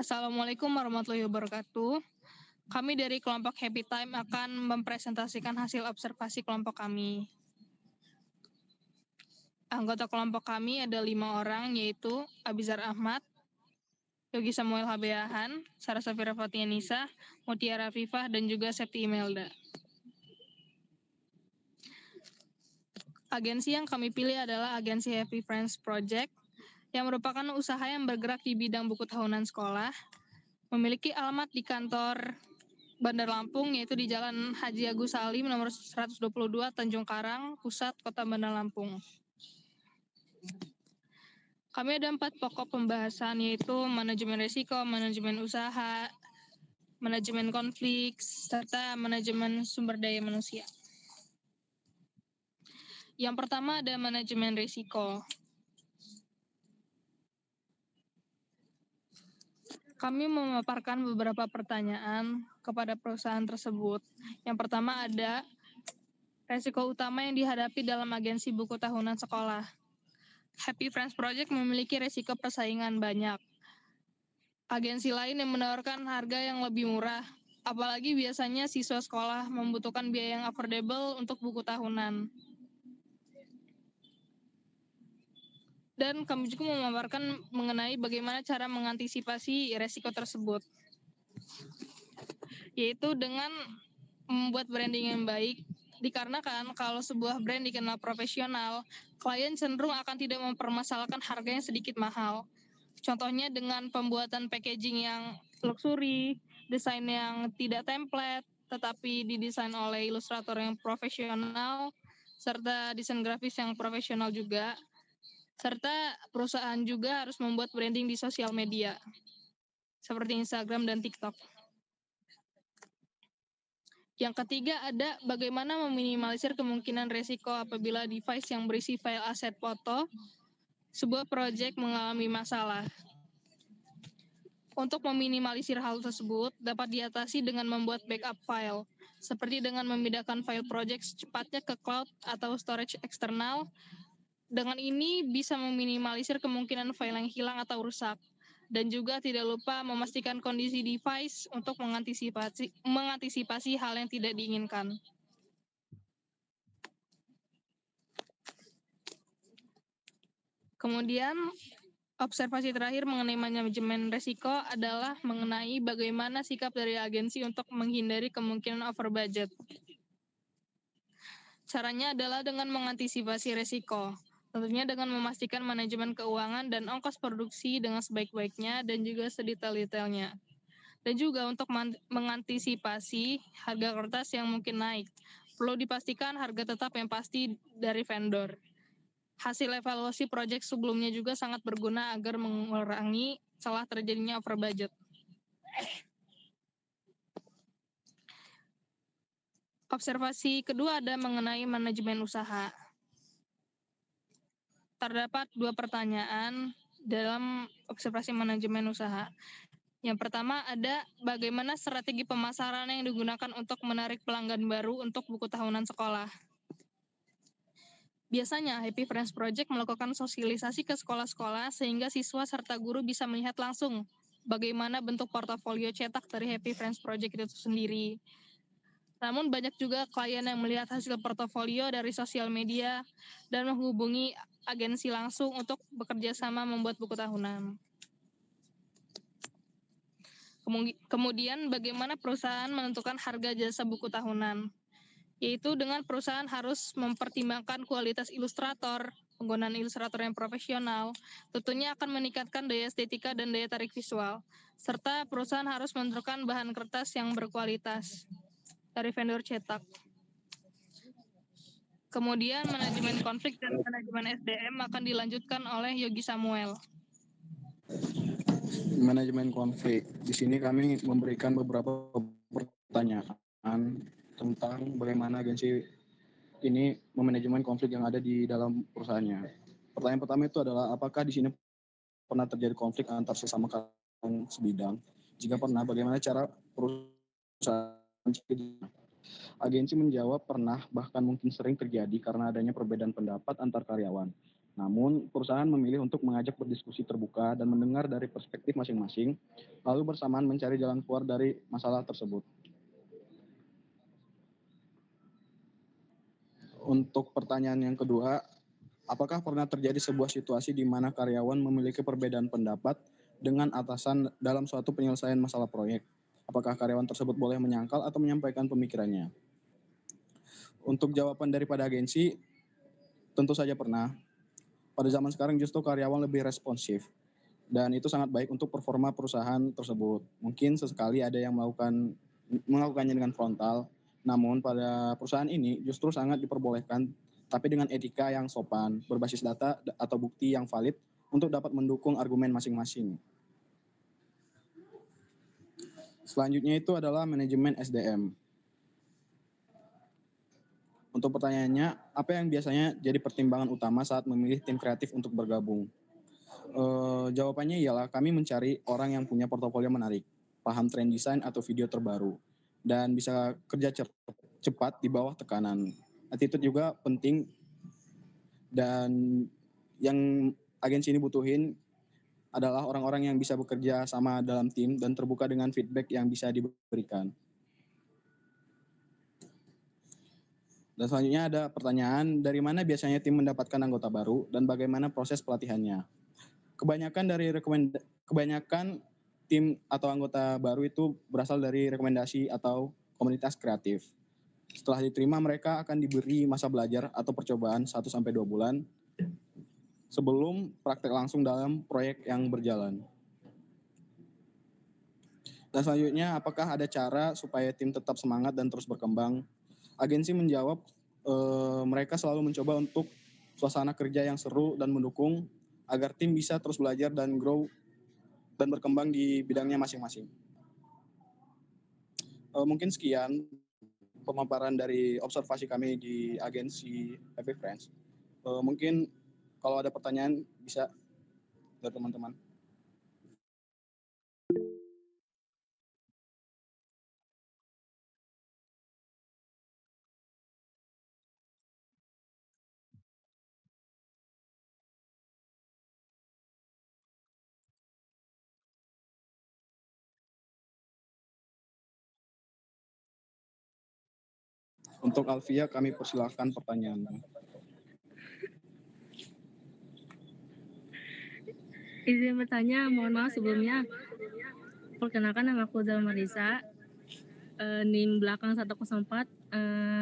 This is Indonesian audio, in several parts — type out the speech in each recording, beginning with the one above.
Assalamualaikum warahmatullahi wabarakatuh. Kami dari kelompok Happy Time akan mempresentasikan hasil observasi kelompok kami. Anggota kelompok kami ada 5 orang, yaitu Abizar Ahmad, Yogi Samuel Habeahan, Sarah Safira Fatianisa, Mutiara Afifah, dan juga Septi Imelda. Agensi yang kami pilih adalah agensi Happy Friends Project, yang merupakan usaha yang bergerak di bidang buku tahunan sekolah, memiliki alamat di kantor Bandar Lampung, yaitu di Jalan Haji Agus Salim nomor 122 Tanjung Karang, Pusat Kota Bandar Lampung. Kami ada 4 pokok pembahasan, yaitu manajemen risiko, manajemen usaha, manajemen konflik, serta manajemen sumber daya manusia. Yang pertama ada manajemen risiko. Kami memaparkan beberapa pertanyaan kepada perusahaan tersebut. Yang pertama ada resiko utama yang dihadapi dalam agensi buku tahunan sekolah. Happy Friends Project memiliki resiko persaingan banyak. Agensi lain yang menawarkan harga yang lebih murah, apalagi biasanya siswa sekolah membutuhkan biaya yang affordable untuk buku tahunan. Dan kami juga memaparkan mengenai bagaimana cara mengantisipasi resiko tersebut, yaitu dengan membuat branding yang baik. Dikarenakan kalau sebuah brand dikenal profesional, klien cenderung akan tidak mempermasalahkan harga yang sedikit mahal. Contohnya dengan pembuatan packaging yang luxury, desain yang tidak template, tetapi didesain oleh ilustrator yang profesional, serta desain grafis yang profesional juga. Serta perusahaan juga harus membuat branding di sosial media, seperti Instagram dan TikTok. Yang ketiga ada bagaimana meminimalisir kemungkinan risiko apabila device yang berisi file aset foto sebuah proyek mengalami masalah. Untuk meminimalisir hal tersebut dapat diatasi dengan membuat backup file, seperti dengan memindahkan file proyek secepatnya ke cloud atau storage eksternal. Dengan ini bisa meminimalisir kemungkinan file yang hilang atau rusak. Dan juga tidak lupa memastikan kondisi device untuk mengantisipasi hal yang tidak diinginkan. Kemudian, observasi terakhir mengenai manajemen risiko adalah mengenai bagaimana sikap dari agensi untuk menghindari kemungkinan over budget. Caranya adalah dengan mengantisipasi risiko, tentunya dengan memastikan manajemen keuangan dan ongkos produksi dengan sebaik-baiknya dan juga sedetail-detailnya. Dan juga untuk mengantisipasi harga kertas yang mungkin naik, perlu dipastikan harga tetap yang pasti dari vendor. Hasil evaluasi proyek sebelumnya juga sangat berguna agar mengurangi celah terjadinya over budget. Observasi kedua ada mengenai manajemen usaha. Terdapat 2 pertanyaan dalam observasi manajemen usaha. Yang pertama ada bagaimana strategi pemasaran yang digunakan untuk menarik pelanggan baru untuk buku tahunan sekolah. Biasanya Happy Friends Project melakukan sosialisasi ke sekolah-sekolah sehingga siswa serta guru bisa melihat langsung bagaimana bentuk portofolio cetak dari Happy Friends Project itu sendiri. Namun banyak juga klien yang melihat hasil portofolio dari sosial media dan menghubungi agensi langsung untuk bekerja sama membuat buku tahunan. Kemudian bagaimana perusahaan menentukan harga jasa buku tahunan, yaitu dengan perusahaan harus mempertimbangkan kualitas ilustrator, penggunaan ilustrator yang profesional, tentunya akan meningkatkan daya estetika dan daya tarik visual, serta perusahaan harus menentukan bahan kertas yang berkualitas dari vendor cetak. Kemudian manajemen konflik dan manajemen SDM akan dilanjutkan oleh Yogi Samuel. Manajemen konflik. Di sini kami memberikan beberapa pertanyaan tentang bagaimana agensi ini memanajemen konflik yang ada di dalam perusahaannya. Pertanyaan pertama itu adalah apakah di sini pernah terjadi konflik antar sesama karyawan sebidang? Jika pernah, bagaimana cara perusahaan mencegahnya? Agensi menjawab pernah, bahkan mungkin sering terjadi karena adanya perbedaan pendapat antar karyawan. Namun, perusahaan memilih untuk mengajak berdiskusi terbuka dan mendengar dari perspektif masing-masing, lalu bersamaan mencari jalan keluar dari masalah tersebut. Untuk pertanyaan yang kedua, apakah pernah terjadi sebuah situasi di mana karyawan memiliki perbedaan pendapat dengan atasan dalam suatu penyelesaian masalah proyek? Apakah karyawan tersebut boleh menyangkal atau menyampaikan pemikirannya? Untuk jawaban daripada agensi, tentu saja pernah. Pada zaman sekarang justru karyawan lebih responsif dan itu sangat baik untuk performa perusahaan tersebut. Mungkin sesekali ada yang melakukannya dengan frontal, namun pada perusahaan ini justru sangat diperbolehkan, tapi dengan etika yang sopan, berbasis data atau bukti yang valid untuk dapat mendukung argumen masing-masing. Selanjutnya itu adalah manajemen SDM. Untuk pertanyaannya, apa yang biasanya jadi pertimbangan utama saat memilih tim kreatif untuk bergabung? Jawabannya ialah kami mencari orang yang punya portofolio menarik, paham tren desain atau video terbaru, dan bisa kerja cepat di bawah tekanan. Attitude juga penting dan yang agensi ini butuhin adalah orang-orang yang bisa bekerja sama dalam tim dan terbuka dengan feedback yang bisa diberikan. Dan selanjutnya ada pertanyaan, dari mana biasanya tim mendapatkan anggota baru dan bagaimana proses pelatihannya? Kebanyakan tim atau anggota baru itu berasal dari rekomendasi atau komunitas kreatif. Setelah diterima, mereka akan diberi masa belajar atau percobaan 1-2 bulan sebelum praktek langsung dalam proyek yang berjalan. Dan selanjutnya, apakah ada cara supaya tim tetap semangat dan terus berkembang? Agensi menjawab, mereka selalu mencoba untuk suasana kerja yang seru dan mendukung agar tim bisa terus belajar dan grow dan berkembang di bidangnya masing-masing. Mungkin sekian pemaparan dari observasi kami di agensi Happy Friends. Mungkin kalau ada pertanyaan bisa dari teman-teman. Untuk Alvia kami persilahkan pertanyaannya. Izin bertanya, mohon maaf sebelumnya. Perkenalkan, nama aku Zalma Marisa, NIM belakang 104.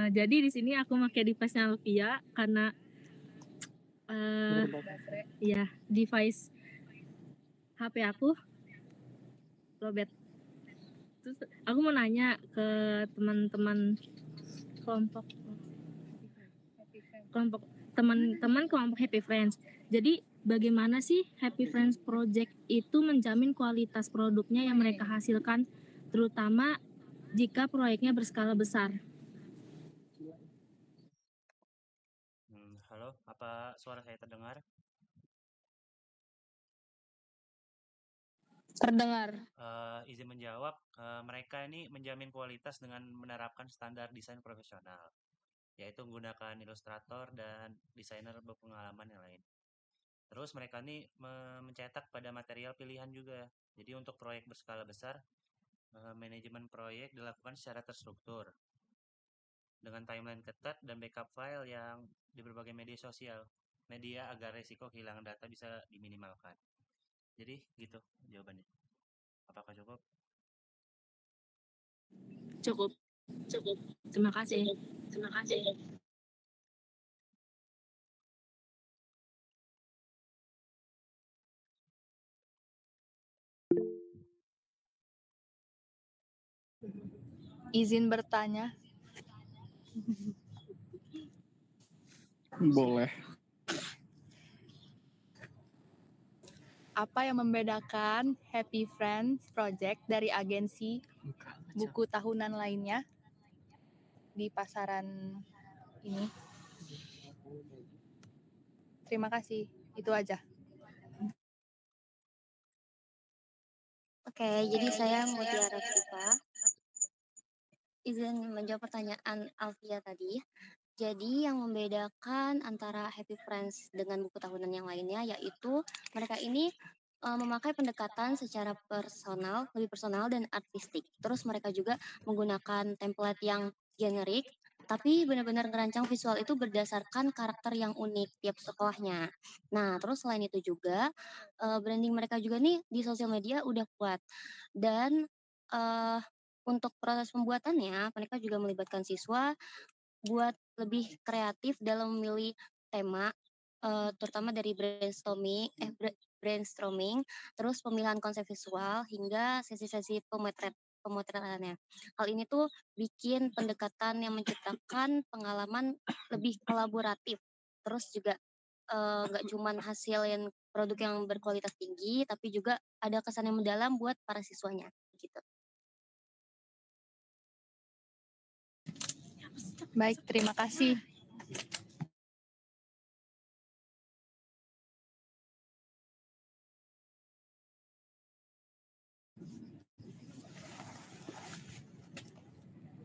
Jadi di sini aku pakai device-nya Alvia karena ya device HP aku lowbat. Terus aku mau nanya ke teman-teman kelompok teman-teman kelompok Happy Friends. Jadi bagaimana sih Happy Friends Project itu menjamin kualitas produknya yang mereka hasilkan, terutama jika proyeknya berskala besar? Halo, apa suara saya terdengar? Terdengar. Izin menjawab, mereka ini menjamin kualitas dengan menerapkan standar desain profesional, yaitu menggunakan ilustrator dan desainer berpengalaman yang lain. Terus mereka ini mencetak pada material pilihan juga. Jadi untuk proyek berskala besar, manajemen proyek dilakukan secara terstruktur dengan timeline ketat dan backup file yang di berbagai media sosial, media agar resiko kehilangan data bisa diminimalkan. Jadi gitu jawabannya. Apakah cukup? Cukup. Terima kasih. Izin bertanya, Boleh. apa yang membedakan Happy Friends Project dari agensi buku tahunan lainnya di pasaran ini? Terima kasih, itu aja. Oke, jadi saya Mutiara Siva. Izin menjawab pertanyaan Alvia tadi. Jadi yang membedakan antara Happy Friends dengan buku tahunan yang lainnya yaitu mereka ini memakai pendekatan secara personal, lebih personal dan artistik. Terus mereka juga menggunakan template yang generik, tapi benar-benar ngerancang visual itu berdasarkan karakter yang unik tiap sekolahnya. Nah, terus selain itu juga branding mereka juga nih di sosial media udah kuat. Dan eh, untuk proses pembuatannya, mereka juga melibatkan siswa buat lebih kreatif dalam memilih tema, terutama dari brainstorming, terus pemilihan konsep visual, hingga sesi-sesi pemotretannya. Hal ini tuh bikin pendekatan yang menciptakan pengalaman lebih kolaboratif. Terus juga, nggak cuman hasilin produk yang berkualitas tinggi, tapi juga ada kesan yang mendalam buat para siswanya, gitu. Baik, terima kasih.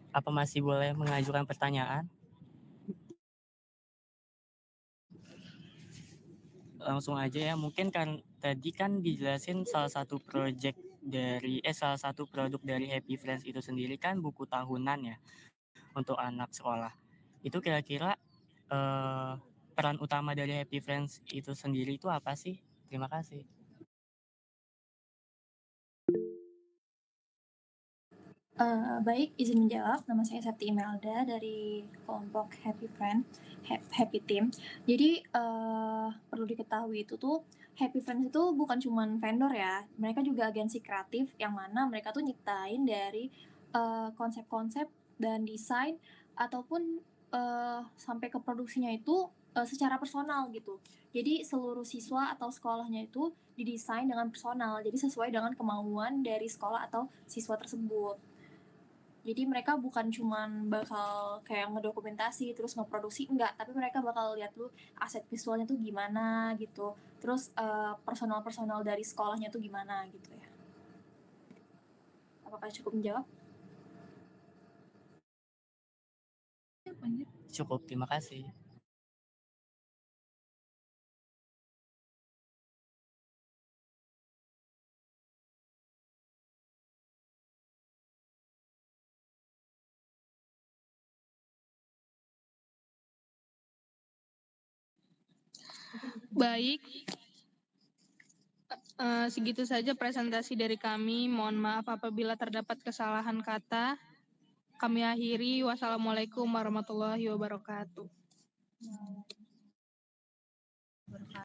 Apa masih boleh mengajukan pertanyaan? Langsung aja ya, mungkin kan tadi kan dijelasin salah satu salah satu produk dari Happy Friends itu sendiri kan buku tahunan ya untuk anak sekolah. Itu kira-kira peran utama dari Happy Friends itu sendiri itu apa sih? Terima kasih. Baik, izin menjawab. Nama saya Septi Imelda dari kelompok Happy Friend, Happy Team. Jadi perlu diketahui itu tuh Happy Friends itu bukan cuma vendor ya, mereka juga agensi kreatif yang mana mereka tuh nyiptain dari konsep-konsep dan desain ataupun sampai ke produksinya itu secara personal gitu. Jadi seluruh siswa atau sekolahnya itu didesain dengan personal, jadi sesuai dengan kemauan dari sekolah atau siswa tersebut. Jadi mereka bukan cuman bakal kayak ngedokumentasi terus ngeproduksi, enggak, tapi mereka bakal lihat dulu aset visualnya tuh gimana gitu. Terus personal-personal dari sekolahnya tuh gimana gitu ya. Apakah cukup menjawab? Cukup, terima kasih. Baik, segitu saja presentasi dari kami. Mohon maaf apabila terdapat kesalahan kata. Kami akhiri. Wassalamualaikum warahmatullahi wabarakatuh.